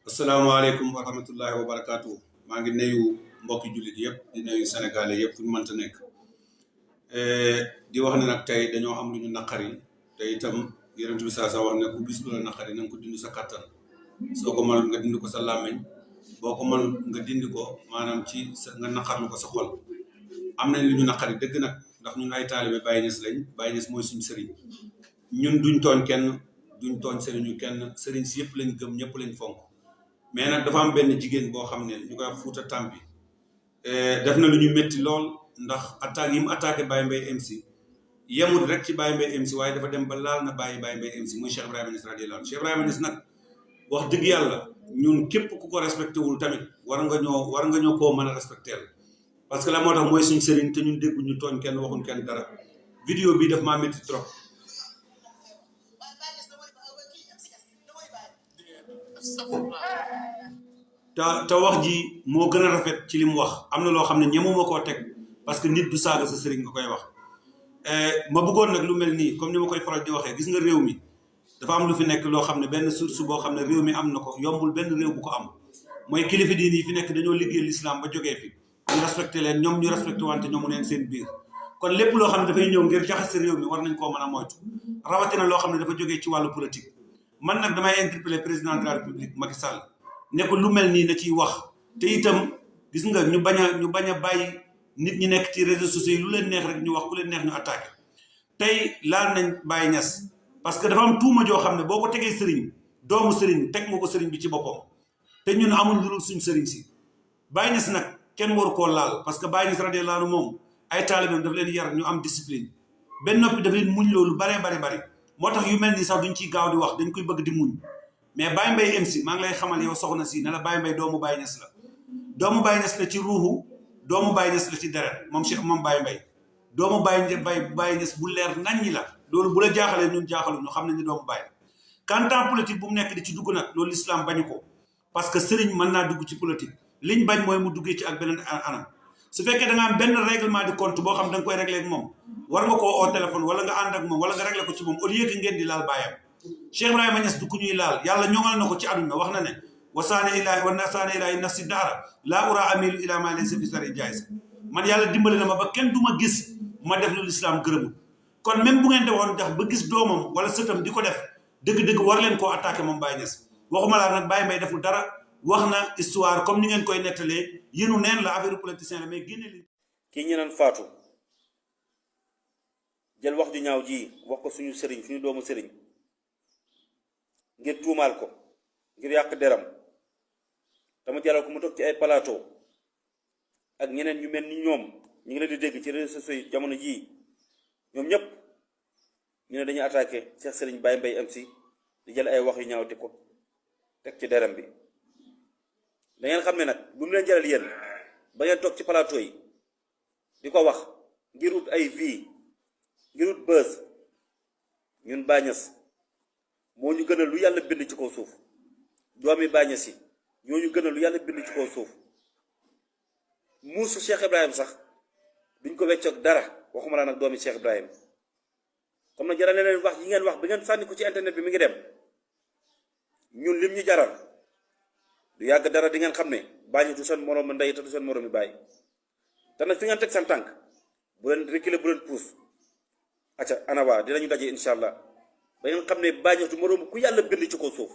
asalaamaaleykum wa rahmatullahi wa barakaatu maa ngi nuyu mbokki jullit yëpp di nuyu sénégalais yëpp fu ñu mënta nekk di wax ne nag tey dañoo am lu ñu naqari te itam yonent bi saa wax ne ku gis lu la naqari na nga ko dindi sa kattan soo ko mënul nga dindi ko sa làmmiñ boo ko mënul nga dindi ko maanaam ci nga naqarlu ko sa xol am nañ lu ñu naqari dëgg nag ndax ñun ay taalibe Baye Niass lañ Baye Niass mooy suñu sëriñ ñun duñ tooñ kenn duñ tooñ sëriñu kenn sëriñ si yëpp lañ gëm ñëpp lañ fonk mais nag dafa am benn jigéen boo xam ne ñu koy wax Fouta Tampi def na lu ñu métti lool ndax attaque yi mu attaqué Baye Mbaye MC yemul rek ci Baye Mbaye MC waaye dafa dem ba laal na Baye Mbaye MC muy Cheikh Ibrahima Niass radiyallahu anhu Cheikh Ibrahima Niass nag wax dëgg yàlla ñun képp ku ko respecté wul tamit war nga ñoo koo mën a respecté parce que la moo tax mooy suñ sëriñ te ñun dégguñu tooñ kenn waxuñ kenn dara vidéo bi daf maa métti trop. te wax ji moo gën a rafet ci li mu wax am na loo xam ne ñemuma koo teg parce que nit du saaga sa sëriñ nga koy wax ma bëggoon nag lu mel nii comme ni ma koy faral di waxee gis nga réew mi dafa am lu fi nekk loo xam ne benn source boo xam ne réew mi am na ko yombul benn réew bu ko am mooy kilifa diine yi fi nekk dañoo liggéey l'islam ba jógee fi ñu respecté leen ñoom ñu respecté wante ñoomu neen seen biir kon lépp loo xam ne dafay ñëw ngir jaxase réew mi war nañ koo mën a moytu rawatina loo xam ne dafa jógee ci wàllu politique man nag damay interpeller président de la république Macky Sall ne ko lu mel nii na ciy wax te itam gis nga ñu bañ a bàyyi nit ñi nekk ci réseaux sociaux yi lu leen neex rek ñu wax ku leen neex ñu attaqué tey laal nañ Baye Niass parce que dafa am tuuma joo xam ne boo ko tegee sëriñ doomu sëriñ teg nga ko sëriñ bi ci boppam te ñun amuñ lu dul suñ sëriñ si Baye Niass nag kenn waru koo laal parce que Baye Niass radiyallahu anhu moom ay taalibeem daf leen yar ñu am discipline benn noppi daf leen muñ loolu bari moo tax yu mel nii sax duñ ciy gaaw di wax dañ koy bëgg di muñ mais Baye Mbaye MC maa ngi lay xamal yow soxna si ne la Baye Mbaye doomu Baye Niass la doomu Baye Niass la ci ruuxu doomu Baye Niass la ci deret moom Baye Mbaye doomu Baye Niass bu leer naññi la loolu bu la jaaxalee ñun jaaxalu ñu xam nañ ne doomu Baye la kantaan politique bu mu nekk di ci dugg nag loolu l'islam bañu ko parce que sëriñ mën naa dugg ci politique liñ bañ mooy mu duggee ci ak beneen anam su fekkee da nga am benn règlement de compte boo xam da nga koy réglé ak moom war nga koo oo téléphone wala nga ànd ak moom wala nga réglé ko ci moom au lieu que ngeen di laal baayam Cheikh Ibrahima Niass du ku ñuy laal yàlla ñoŋal na ko ci àdduna wax na ne wasaane ilaa nafsi daara laa ura amilu ila ma laysa fi sari jaayis man yàlla dimbali na ma ba kenn du ma gis ma def lu lislaam gërëmul kon même bu ngeen defoon ndax ba gis doomam wala sëtam di ko def dëgg-dëgg war leen koo attaqué moom Baye Niass waxuma laa nag Baye Mbaye deful dara wax na histoire comme ni ngeen koy nettalee yéenu neen la affaire politicien la mais génne li kii ñu naan faatu jël wax ju ñaaw ji wax ko suñu sëriñ suñu doomu sëriñ ngir tuumaal ko ngir yàq deram dama jaral ko mu toog ci ay plateau ak ñeneen ñu mel ni ñoom ñu ngi leen di dégg ci réseaux sociaux yi jamono jii ñoom ñëpp ñu ne dañuy attaqué Cheikh Sëriñ Baye Mbaye MC di jël ay wax yu ñaaw te ko teg ci deram bi da ngeen xam ne nag bu mu leen jaral yéen ba ngeen toog ci plateau yi di ko wax ngir ut ay vie ngir ut buzz ñun Baye Niass moo ñu gënal lu yàlla bind ci kaw suuf doomi Baye Niass yi ñoo ñu gënal lu yàlla bind ci kaw suuf muusu Cheikh Ibrahim sax duñ ko weccoog dara waxuma laa nag doomi Cheikh Ibrahim comme nag jaral leen wax yi ngeen wax bi ngeen sànni ko ci internet bi mi ngi dem ñun lim ñu jaral du yàgg dara di ngeen xam ne Baye Niass du seen moroom ndey te du seen moroom mi Baye te nag fi ngeen teg seen tànk bu leen reculer bu leen pousse acca anawaa dinañu daje incha allah ba ngeen xam ne Baye Niass du moroom ku yàlla bind ci kaw suuf